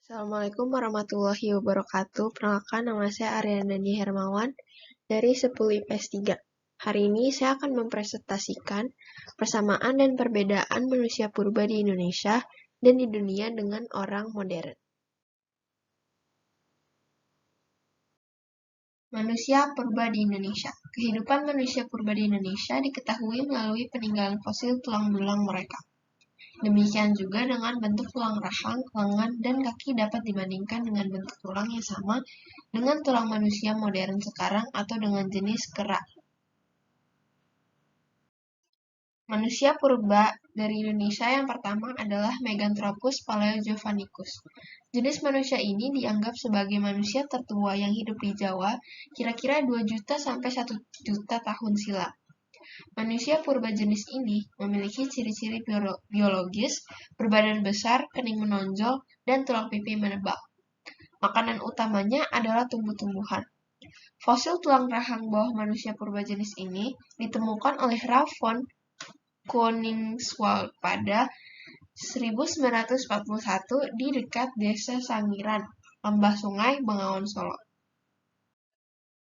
Assalamualaikum warahmatullahi wabarakatuh. Perkenalkan, nama saya Aryandani Hermawan dari 10 IPS 3. Hari ini saya akan mempresentasikan persamaan dan perbedaan manusia purba di Indonesia dan di dunia dengan orang modern. Manusia purba di Indonesia. Kehidupan manusia purba di Indonesia diketahui melalui peninggalan fosil tulang belulang mereka. Demikian juga dengan bentuk tulang rahang, lengan, dan kaki dapat dibandingkan dengan bentuk tulang yang sama dengan tulang manusia modern sekarang atau dengan jenis kera. Manusia purba dari Indonesia yang pertama adalah Meganthropus paleojavanicus. Jenis manusia ini dianggap sebagai manusia tertua yang hidup di Jawa kira-kira 2 juta sampai 1 juta tahun silam. Manusia purba jenis ini memiliki ciri-ciri biologis, berbadan besar, kening menonjol, dan tulang pipi menebal. Makanan utamanya adalah tumbuh-tumbuhan. Fosil tulang rahang bawah manusia purba jenis ini ditemukan oleh Ralph von Koningswald pada 1941 di dekat desa Sangiran, Lembah Sungai, Bengawan Solo.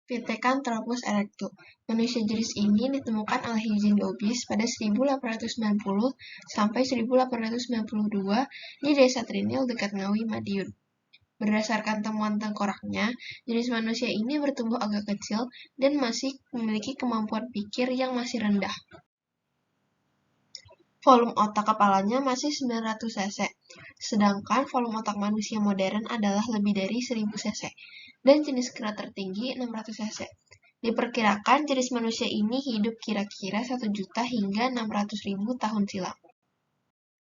Pithecanthropus erectus. Manusia jenis ini ditemukan oleh Eugene Dobis pada 1890 sampai 1892 di Desa Trinil dekat Ngawi, Madiun. Berdasarkan temuan tengkoraknya, jenis manusia ini bertumbuh agak kecil dan masih memiliki kemampuan pikir yang masih rendah. Volume otak kepalanya masih 900 cc, sedangkan volume otak manusia modern adalah lebih dari 1000 cc, dan jenis kera tertinggi 600 cc. Diperkirakan jenis manusia ini hidup kira-kira 1 juta hingga 600.000 tahun silam.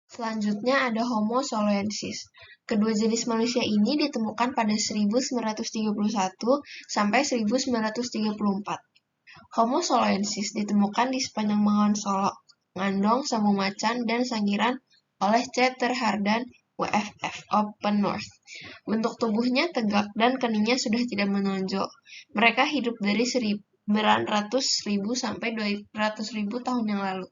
Selanjutnya ada Homo soloensis. Kedua jenis manusia ini ditemukan pada 1931 sampai 1934. Homo soloensis ditemukan di sepanjang Bengawan Solo, Ngandong, Sambu Macan, dan Sangiran oleh C. Terhardan, WFF, Open North. Bentuk tubuhnya tegak dan keningnya sudah tidak menonjol. Mereka hidup dari 900.000 sampai 200.000 tahun yang lalu.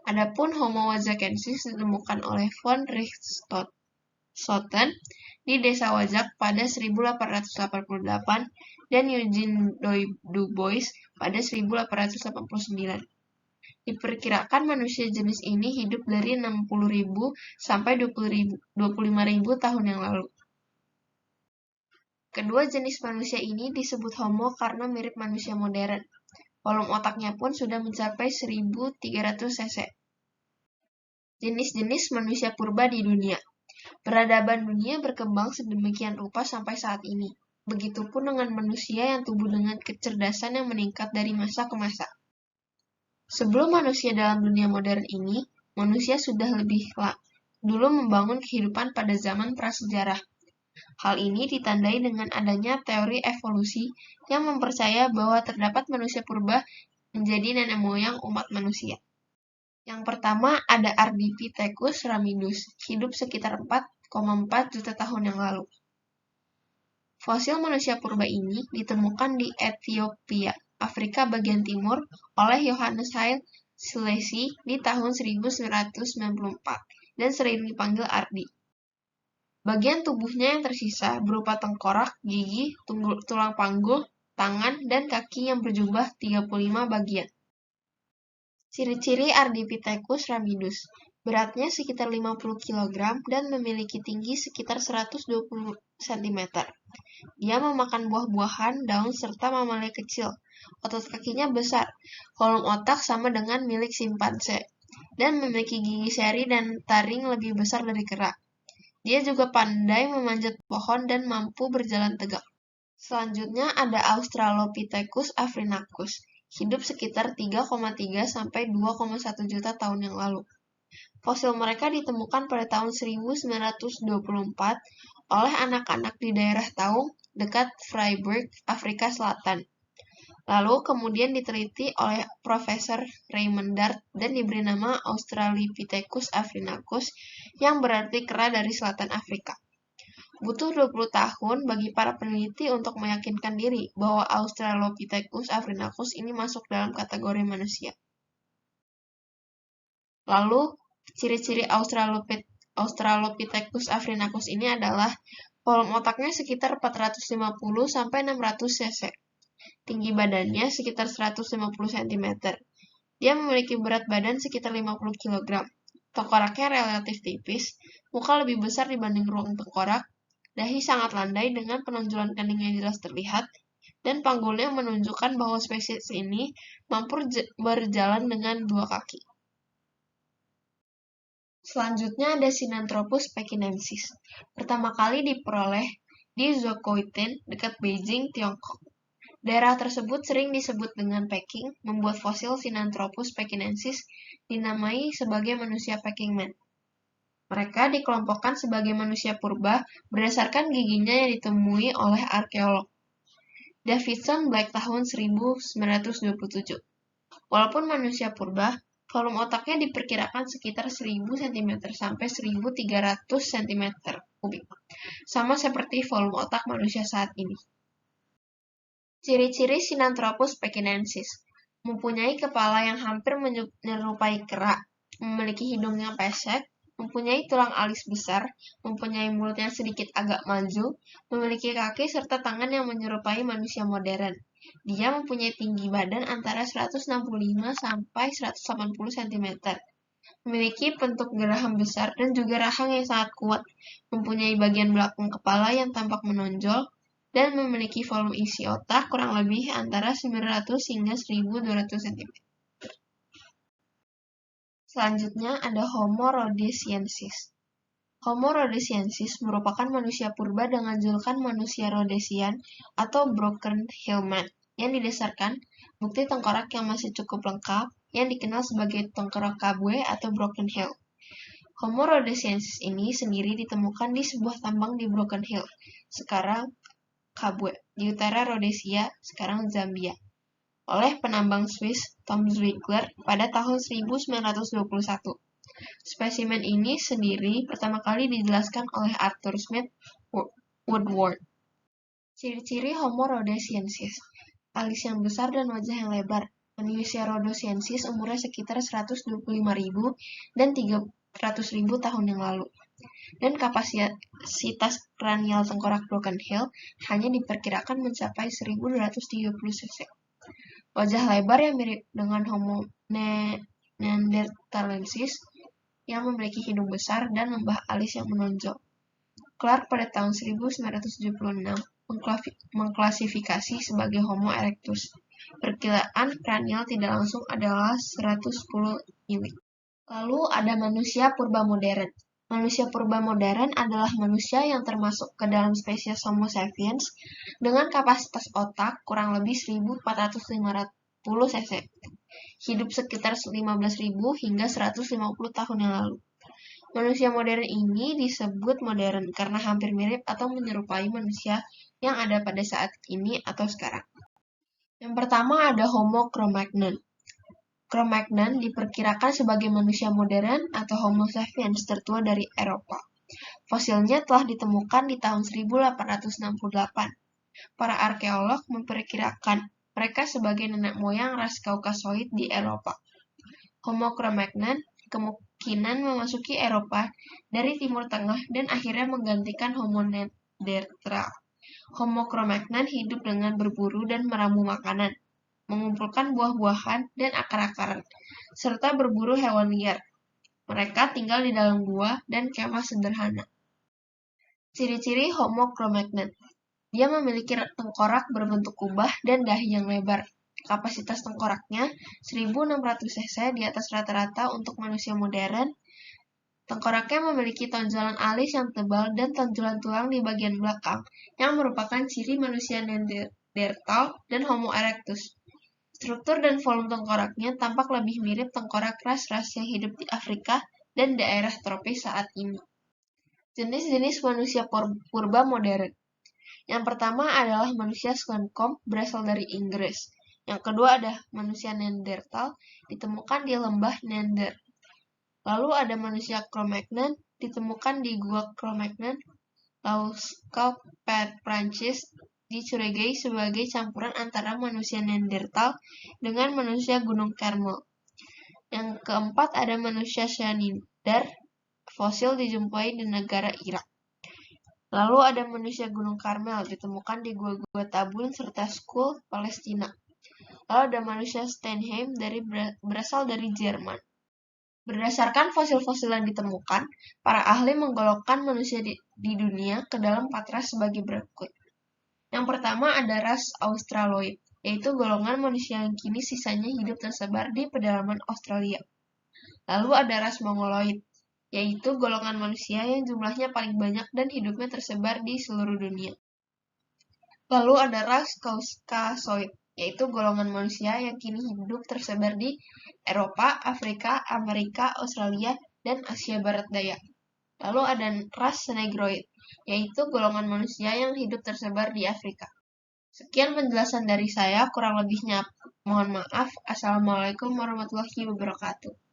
Adapun Homo wajakensis ditemukan oleh von Richthofen di Desa Wajak pada 1888 dan Eugene Dubois pada 1889. Diperkirakan manusia jenis ini hidup dari 60.000 sampai 25.000 tahun yang lalu. Kedua jenis manusia ini disebut Homo karena mirip manusia modern. Volume otaknya pun sudah mencapai 1.300 cc. Jenis-jenis manusia purba di dunia. Peradaban dunia berkembang sedemikian rupa sampai saat ini. Begitupun dengan manusia yang tumbuh dengan kecerdasan yang meningkat dari masa ke masa. Sebelum manusia dalam dunia modern ini, manusia sudah lebih dulu membangun kehidupan pada zaman prasejarah. Hal ini ditandai dengan adanya teori evolusi yang mempercaya bahwa terdapat manusia purba menjadi nenek moyang umat manusia. Yang pertama ada Ardipithecus ramidus, hidup sekitar 4,4 juta tahun yang lalu. Fosil manusia purba ini ditemukan di Ethiopia, Afrika bagian timur, oleh Johannes Haile Selassie di tahun 1994 dan sering dipanggil Ardi. Bagian tubuhnya yang tersisa berupa tengkorak, gigi, tulang panggul, tangan, dan kaki yang berjumlah 35 bagian. Ciri-ciri Ardipithecus ramidus. Beratnya sekitar 50 kg dan memiliki tinggi sekitar 120 cm. Dia memakan buah-buahan, daun, serta mamalia kecil. Otot kakinya besar. Volume otak sama dengan milik simpanse. Dan memiliki gigi seri dan taring lebih besar dari kera. Dia juga pandai memanjat pohon dan mampu berjalan tegak. Selanjutnya ada Australopithecus africanus, hidup sekitar 3,3 sampai 2,1 juta tahun yang lalu. Fosil mereka ditemukan pada tahun 1924 oleh anak-anak di daerah Taung dekat Vryburg, Afrika Selatan. Lalu kemudian diteliti oleh Profesor Raymond Dart dan diberi nama Australopithecus africanus yang berarti kera dari selatan Afrika. Butuh 20 tahun bagi para peneliti untuk meyakinkan diri bahwa Australopithecus africanus ini masuk dalam kategori manusia. Lalu, ciri-ciri Australopithecus africanus ini adalah volume otaknya sekitar 450-600 cc. Tinggi badannya sekitar 150 cm. Dia memiliki berat badan sekitar 50 kg. Tengkoraknya relatif tipis, muka lebih besar dibanding ruang tengkorak, dahi sangat landai dengan penonjolan kening yang jelas terlihat, dan panggulnya menunjukkan bahwa spesies ini mampu berjalan dengan 2 kaki. Selanjutnya ada Sinanthropus pekinensis. Pertama kali diperoleh di Zhoukoutin dekat Beijing, Tiongkok. Daerah tersebut sering disebut dengan Peking, membuat fosil Sinanthropus pekinensis dinamai sebagai manusia Peking Man. Mereka dikelompokkan sebagai manusia purba berdasarkan giginya yang ditemui oleh arkeolog Davidson Black tahun 1927. Walaupun manusia purba, volume otaknya diperkirakan sekitar 1000 cm sampai 1300 cm kubik, sama seperti volume otak manusia saat ini. Ciri-ciri Sinanthropus pekinensis: mempunyai kepala yang hampir menyerupai kera, memiliki hidung yang pesek, mempunyai tulang alis besar, mempunyai mulut yang sedikit agak maju, memiliki kaki serta tangan yang menyerupai manusia modern. Dia mempunyai tinggi badan antara 165 sampai 180 cm. Memiliki bentuk geraham besar dan juga rahang yang sangat kuat, mempunyai bagian belakang kepala yang tampak menonjol, dan memiliki volume isi otak kurang lebih antara 900 hingga 1200 cm. Selanjutnya ada Homo rhodesiensis. Homo rhodesiensis merupakan manusia purba dengan julukan manusia Rhodesian atau Broken Hill Man yang didasarkan bukti tengkorak yang masih cukup lengkap yang dikenal sebagai tengkorak Kabwe atau Broken Hill. Homo rhodesiensis ini sendiri ditemukan di sebuah tambang di Broken Hill, sekarang Kabwe, di utara Rhodesia, sekarang Zambia, oleh penambang Swiss Tom Zwickler pada tahun 1921. Spesimen ini sendiri pertama kali dijelaskan oleh Arthur Smith Woodward. Ciri-ciri Homo rhodesiensis: alis yang besar dan wajah yang lebar. Manusia rhodesiensis umurnya sekitar 125.000 dan 300.000 tahun yang lalu. Dan kapasitas kranial tengkorak Broken Hill hanya diperkirakan mencapai 1230 cc. Wajah lebar yang mirip dengan Homo neanderthalensis yang memiliki hidung besar dan lembah alis yang menonjol. Clark pada tahun 1976 mengklasifikasi sebagai Homo erectus. Perkiraan kranial tidak langsung adalah 110 unit. Lalu ada manusia purba modern. Manusia purba modern adalah manusia yang termasuk ke dalam spesies Homo sapiens dengan kapasitas otak kurang lebih 1450 cc. Hidup sekitar 15.000 hingga 150 tahun yang lalu. Manusia modern ini disebut modern karena hampir mirip atau menyerupai manusia yang ada pada saat ini atau sekarang. Yang pertama ada Homo cro-magnon. Cro-Magnon diperkirakan sebagai manusia modern atau Homo sapiens tertua dari Eropa. Fosilnya telah ditemukan di tahun 1868. Para arkeolog memperkirakan mereka sebagai nenek moyang ras Kaukasoid di Eropa. Homo cro-magnon kemungkinan memasuki Eropa dari Timur Tengah dan akhirnya menggantikan Homo neanderthal. Homo cro-magnon hidup dengan berburu dan meramu makanan, mengumpulkan buah-buahan dan akar-akaran, serta berburu hewan liar. Mereka tinggal di dalam gua dan kemah sederhana. Ciri-ciri Homo cro-magnon: dia memiliki tengkorak berbentuk kubah dan dahi yang lebar. Kapasitas tengkoraknya 1600 cc di atas rata-rata untuk manusia modern. Tengkoraknya memiliki tonjolan alis yang tebal dan tonjolan tulang di bagian belakang, yang merupakan ciri manusia Neanderthal dan Homo erectus. Struktur dan volume tengkoraknya tampak lebih mirip tengkorak ras-ras yang hidup di Afrika dan daerah tropis saat ini. Jenis-jenis manusia purba modern. Yang pertama adalah manusia Swancombe berasal dari Inggris. Yang kedua ada manusia Neanderthal ditemukan di lembah Neander. Lalu ada manusia Cro-Magnon ditemukan di gua Cro-Magnon. Lascaux Prancis dicurigai sebagai campuran antara manusia Neanderthal dengan manusia Gunung Carmel. Yang keempat ada manusia Schneider fosil dijumpai di negara Irak. Lalu ada manusia Gunung Karmel, ditemukan di gua-gua Tabun serta Skul, Palestina. Lalu ada manusia Steinheim berasal dari Jerman. Berdasarkan fosil-fosil yang ditemukan, para ahli menggolongkan manusia di dunia ke dalam 4 ras sebagai berikut. Yang pertama ada ras Australoid, yaitu golongan manusia yang kini sisanya hidup tersebar di pedalaman Australia. Lalu ada ras Mongoloid, yaitu golongan manusia yang jumlahnya paling banyak dan hidupnya tersebar di seluruh dunia. Lalu ada ras Caucasoid, yaitu golongan manusia yang kini hidup tersebar di Eropa, Afrika, Amerika, Australia, dan Asia Barat Daya. Lalu ada ras Negroid, yaitu golongan manusia yang hidup tersebar di Afrika. Sekian penjelasan dari saya, kurang lebihnya mohon maaf. Assalamualaikum warahmatullahi wabarakatuh.